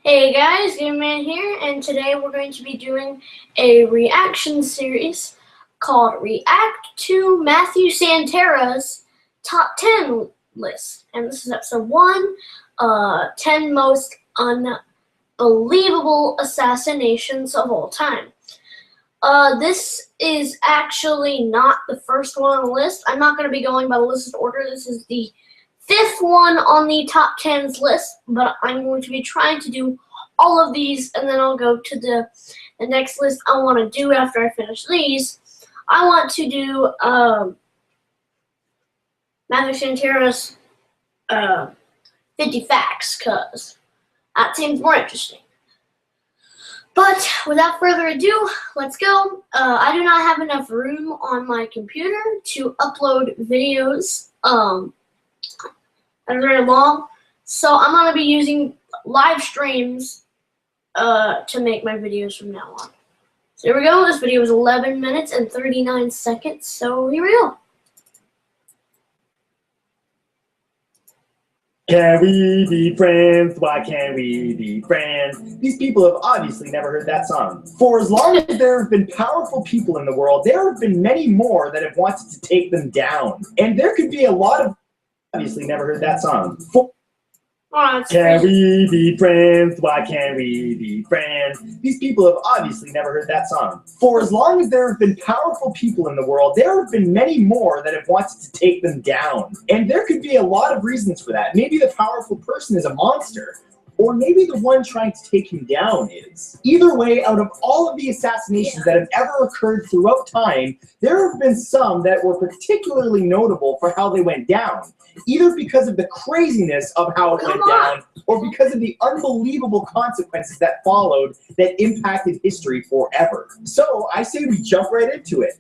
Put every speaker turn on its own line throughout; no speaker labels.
Hey guys, Game Man here, and today we're going to be doing a reaction series called React to Matthew Santera's Top 10 list. And this is episode 1, 10 most unbelievable assassinations of all time. This is actually not the first one on the list. I'm not going to be going by the listed order. This is the 5th one on the top 10s list, but I'm going to be trying to do all of these, and then I'll go to the next list I want to do after I finish these. I want to do Matthew Santera's 50 facts, because that seems more interesting. But without further ado, let's go. I do not have enough room on my computer to upload videos that are very long, so I'm going to be using live streams to make my videos from now on. So here we go. This video is 11 minutes and 39 seconds, so here we go.
Can we be friends? Why can't we be friends? These people have obviously never heard that song. For as long as there have been powerful people in the world, there have been many more that have wanted to take them down. And there could be a lot of obviously never heard that song. Can we be friends? Why can't we be friends? These people have obviously never heard that song. For as long as there have been powerful people in the world, there have been many more that have wanted to take them down. And there could be a lot of reasons for that. Maybe the powerful person is a monster. Or maybe the one trying to take him down is. Either way, out of all of the assassinations that have ever occurred throughout time, there have been some that were particularly notable for how they went down. Either because of the craziness of how it went down, or because of the unbelievable consequences that followed that impacted history forever. So I say we jump right into it.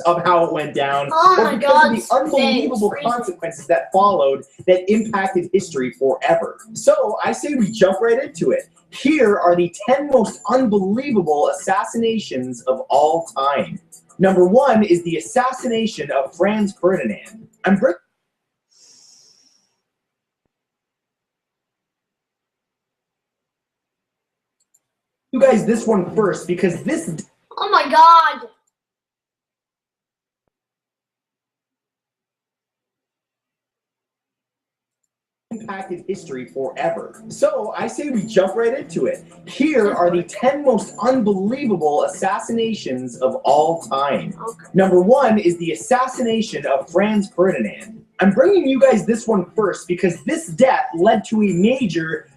Of how it went down, or because of the unbelievable consequences that followed that impacted history forever. So I say we jump right into it. Here are the 10 most unbelievable assassinations of all time. Number 1 is the assassination of Franz Ferdinand. You guys this one first because this.
Oh my god!
Impacted history forever. So I say we jump right into it. Here are the 10 most unbelievable assassinations of all time. Number 1 is the assassination of Franz Ferdinand. I'm bringing you guys this one first because this death led to a major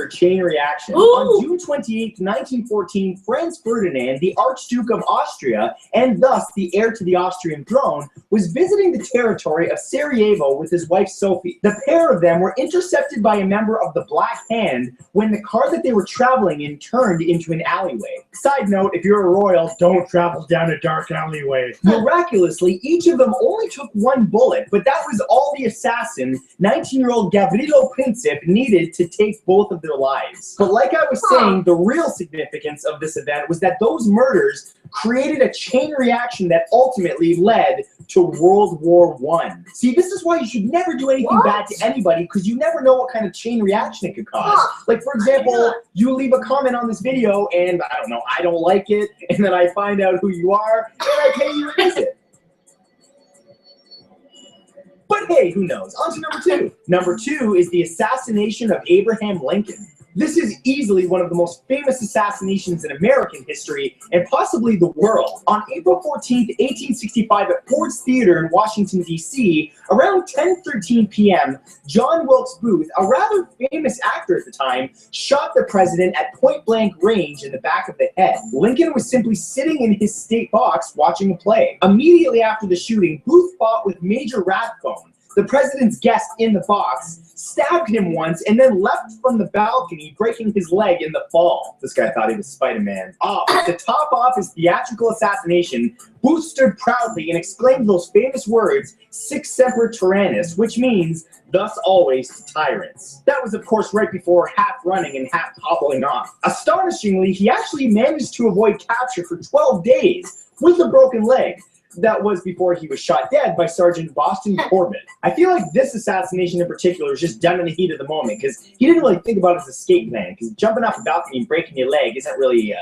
chain reaction. On June 28, 1914, Franz Ferdinand, the Archduke of Austria, and thus the heir to the Austrian throne, was visiting the territory of Sarajevo with his wife Sophie. The pair of them were intercepted by a member of the Black Hand when the car that they were traveling in turned into an alleyway. Side note, if you're a royal, don't travel down a dark alleyway. Miraculously, each of them only took 1 bullet, but that was all the assassin, 19-year-old Gavrilo Princip, needed to take both of their lives. But like I was saying, the real significance of this event was that those murders created a chain reaction that ultimately led to World War I. See, this is why you should never do anything bad to anybody, because you never know what kind of chain reaction it could cause. Like, for example, you leave a comment on this video and, I don't know, I don't like it, and then I find out who you are, and I pay you a visit. But hey, who knows? On to number 2. Number 2 is the assassination of Abraham Lincoln. This is easily one of the most famous assassinations in American history and possibly the world. On April 14, 1865 at Ford's Theater in Washington, D.C., around 10:13 p.m., John Wilkes Booth, a rather famous actor at the time, shot the president at point-blank range in the back of the head. Lincoln was simply sitting in his state box watching a play. Immediately after the shooting, Booth fought with Major Rathbone, the president's guest in the box, stabbed him once, and then leapt from the balcony, breaking his leg in the fall. This guy thought he was Spider-Man. To top off his theatrical assassination, Booth stood proudly and exclaimed those famous words, "Sic semper tyrannis," which means, "thus always to tyrants." That was, of course, right before half running and half hobbling off. Astonishingly, he actually managed to avoid capture for 12 days with a broken leg. That was before he was shot dead by Sergeant Boston Corbett. I feel like this assassination in particular is just done in the heat of the moment because he didn't really think about his escape plan, because jumping off a balcony and breaking your leg isn't really,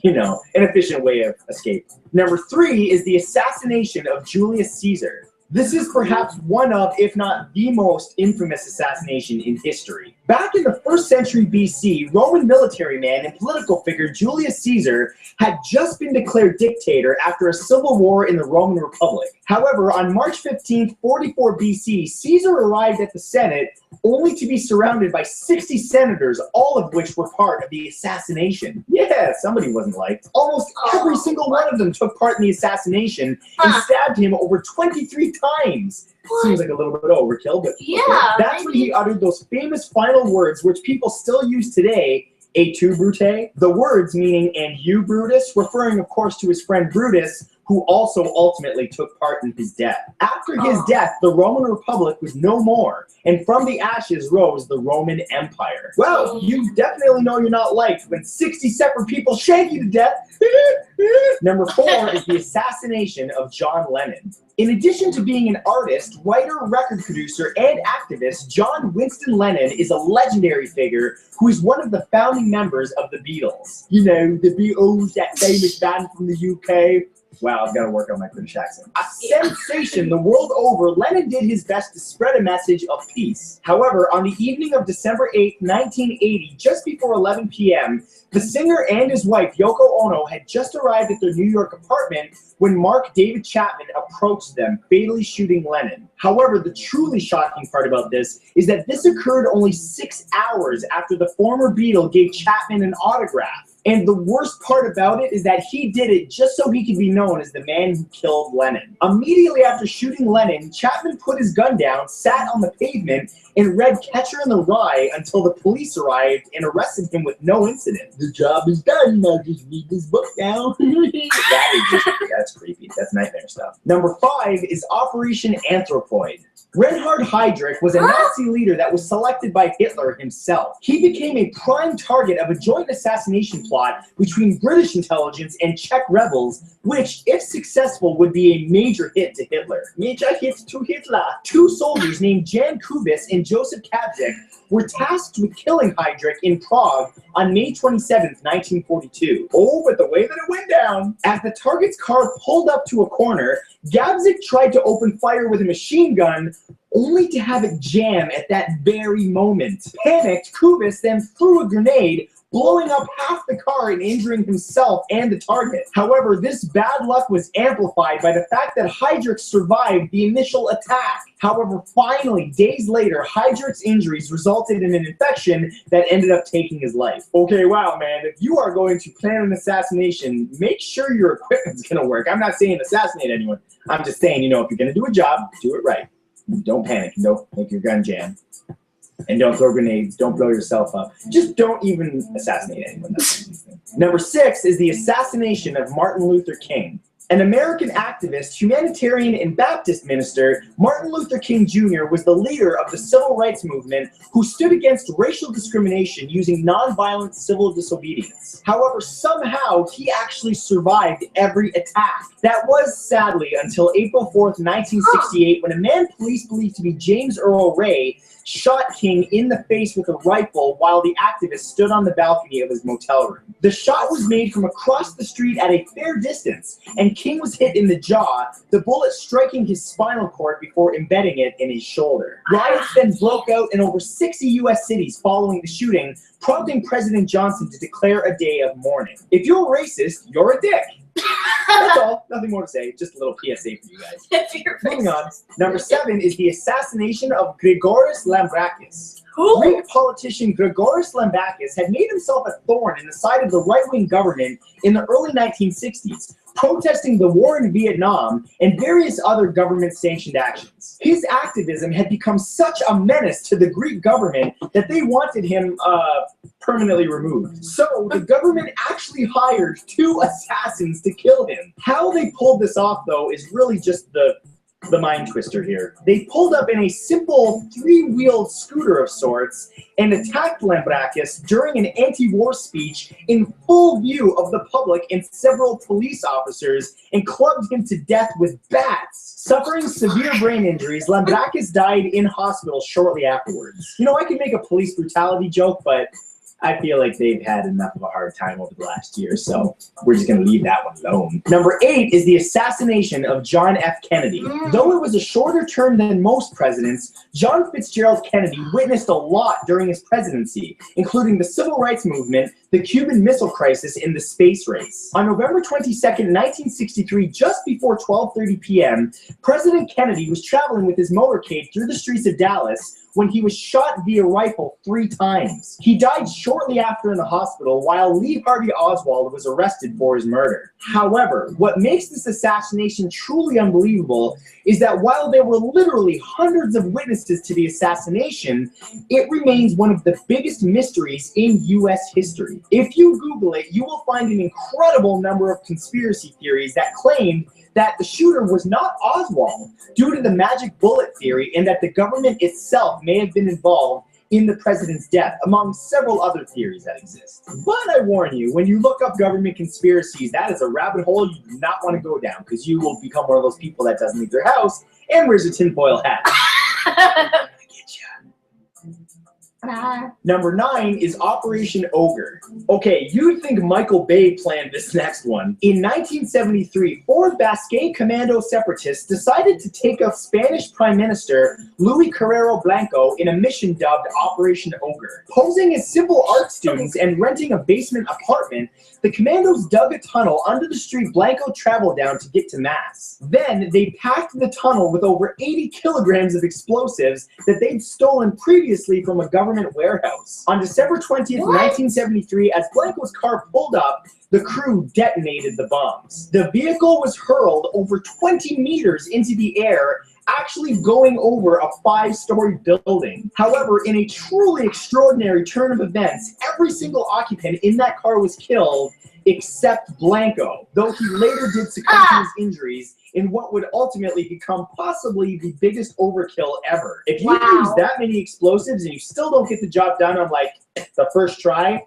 an efficient way of escape. Number 3 is the assassination of Julius Caesar. This is perhaps one of, if not the most infamous assassination in history. Back in the 1st century BC, Roman military man and political figure Julius Caesar had just been declared dictator after a civil war in the Roman Republic. However, on March 15, 44 BC, Caesar arrived at the Senate only to be surrounded by 60 senators, all of which were part of the assassination. Yeah, somebody wasn't liked. Almost every single one of them took part in the assassination and stabbed him over 23 times. Seems like a little bit overkill, but
yeah,
okay. That's when he uttered those famous final words which people still use today, "Et tu, Brute?" The words meaning "and you, Brutus," referring of course to his friend Brutus, who also ultimately took part in his death. After his death, the Roman Republic was no more, and from the ashes rose the Roman Empire. Well, you definitely know you're not liked when 60 separate people shake you to death. Number 4 is the assassination of John Lennon. In addition to being an artist, writer, record producer, and activist, John Winston Lennon is a legendary figure who is one of the founding members of the Beatles. You know, the Beatles, that famous band from the UK. Wow, I've got to work on my British accent. A sensation the world over, Lennon did his best to spread a message of peace. However, on the evening of December 8, 1980, just before 11 p.m., the singer and his wife, Yoko Ono, had just arrived at their New York apartment when Mark David Chapman approached them, fatally shooting Lennon. However, the truly shocking part about this is that this occurred only 6 hours after the former Beatle gave Chapman an autograph. And the worst part about it is that he did it just so he could be known as the man who killed Lennon. Immediately after shooting Lennon, Chapman put his gun down, sat on the pavement, and read Catcher in the Rye until the police arrived and arrested him with no incident. The job is done, now just read this book now. That's creepy. That's nightmare stuff. Number 5 is Operation Anthropoid. Reinhard Heydrich was a Nazi leader that was selected by Hitler himself. He became a prime target of a joint assassination plot between British intelligence and Czech rebels, which, if successful, would be a major hit to Hitler. Major hit to Hitler. 2 soldiers named Jan Kubis and Joseph Kabzik were tasked with killing Heydrich in Prague on May 27, 1942. Oh, but the way that it went down. As the target's car pulled up to a corner, Gabzik tried to open fire with a machine gun, only to have it jam at that very moment. Panicked, Kubis then threw a grenade, blowing up half the car and injuring himself and the target. However, this bad luck was amplified by the fact that Heydrich survived the initial attack. However, finally, days later, Heydrich's injuries resulted in an infection that ended up taking his life. Okay, wow, man, if you are going to plan an assassination, make sure your equipment's gonna work. I'm not saying assassinate anyone. I'm just saying, if you're gonna do a job, do it right. Don't panic. Don't make your gun jam. And don't throw grenades. Don't blow yourself up. Just don't even assassinate anyone. Number 6 is the assassination of Martin Luther King. An American activist, humanitarian, and Baptist minister, Martin Luther King Jr. was the leader of the civil rights movement who stood against racial discrimination using nonviolent civil disobedience. However, somehow he actually survived every attack. That was, sadly, until April 4th, 1968, when a man police believed to be James Earl Ray shot King in the face with a rifle while the activist stood on the balcony of his motel room. The shot was made from across the street at a fair distance, and King was hit in the jaw, the bullet striking his spinal cord before embedding it in his shoulder. Riots then broke out in over 60 U.S. cities following the shooting, prompting President Johnson to declare a day of mourning. If you're racist, you're a dick. That's all. Nothing more to say. Just a little PSA for you guys. Moving on. Number 7 is the assassination of Grigoris Lambrakis. Greek politician Grigoris Lambrakis had made himself a thorn in the side of the right-wing government in the early 1960s, protesting the war in Vietnam and various other government-sanctioned actions. His activism had become such a menace to the Greek government that they wanted him permanently removed. So the government actually hired 2 assassins to kill him. How they pulled this off, though, is really just the the mind twister here. They pulled up in a simple three-wheeled scooter of sorts and attacked Lambrakis during an anti-war speech in full view of the public and several police officers and clubbed him to death with bats. Suffering severe brain injuries, Lambrakis died in hospital shortly afterwards. You know, I could make a police brutality joke, but I feel like they've had enough of a hard time over the last year, so we're just going to leave that one alone. Number 8 is the assassination of John F. Kennedy. Though it was a shorter term than most presidents, John Fitzgerald Kennedy witnessed a lot during his presidency, including the Civil Rights Movement, the Cuban Missile Crisis, and the space race. On November 22nd, 1963, just before 12:30 p.m., President Kennedy was traveling with his motorcade through the streets of Dallas when he was shot via rifle 3 times. He died shortly after in the hospital, while Lee Harvey Oswald was arrested for his murder. However, what makes this assassination truly unbelievable is that while there were literally hundreds of witnesses to the assassination, it remains one of the biggest mysteries in U.S. history. If you Google it, you will find an incredible number of conspiracy theories that claim that the shooter was not Oswald due to the magic bullet theory and that the government itself may have been involved in the president's death, among several other theories that exist. But I warn you, when you look up government conspiracies, that is a rabbit hole you do not want to go down, because you will become one of those people that doesn't leave their house and wears a tinfoil hat. Number 9 is Operation Ogre. Okay, you'd think Michael Bay planned this next one. In 1973, 4 Basque commando separatists decided to take out Spanish Prime Minister Luis Carrero Blanco in a mission dubbed Operation Ogre. Posing as simple art students and renting a basement apartment, the commandos dug a tunnel under the street Blanco traveled down to get to Mass. Then, they packed the tunnel with over 80 kilograms of explosives that they'd stolen previously from a government warehouse. On December 20th, 1973, as Blanco's car pulled up, the crew detonated the bombs. The vehicle was hurled over 20 meters into the air, actually going over a 5-story building. However, in a truly extraordinary turn of events, every single occupant in that car was killed except Blanco, though he later did succumb to his injuries in what would ultimately become possibly the biggest overkill ever. If you use that many explosives and you still don't get the job done on like the first try,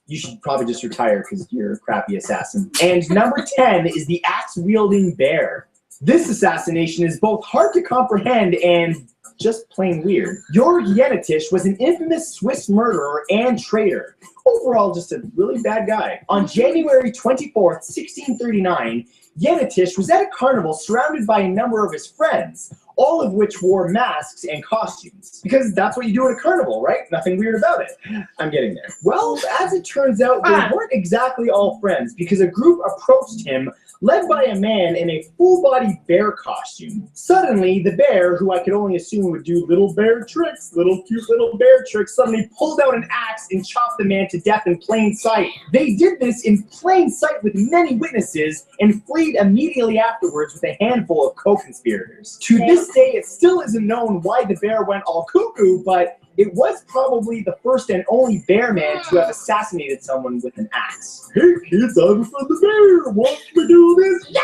you should probably just retire because you're a crappy assassin. And number 10 is the axe-wielding bear. This assassination is both hard to comprehend and just plain weird. Jörg Jenatisch was an infamous Swiss murderer and traitor. Overall, just a really bad guy. On January 24th, 1639, Jenatisch was at a carnival surrounded by a number of his friends, all of which wore masks and costumes. Because that's what you do at a carnival, right? Nothing weird about it. I'm getting there. Well, as it turns out, they weren't exactly all friends, because a group approached him led by a man in a full-body bear costume. Suddenly, the bear, who I could only assume would do little bear tricks, cute little bear tricks, suddenly pulled out an axe and chopped the man to death in plain sight. They did this in plain sight with many witnesses and fled immediately afterwards with a handful of co-conspirators. To this day, it still isn't known why the bear went all cuckoo, but it was probably the first and only bear man to have assassinated someone with an axe. Hey kids, I'm from the bear. Want to do this?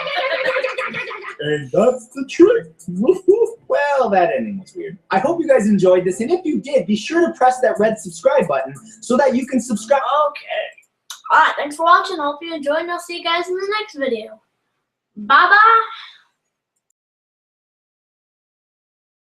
And that's the trick. Well, that ending was weird. I hope you guys enjoyed this, and if you did, be sure to press that red subscribe button so that you can subscribe. Okay.
Alright, thanks for watching. I hope you enjoyed, and I'll see you guys in the next video. Bye-bye.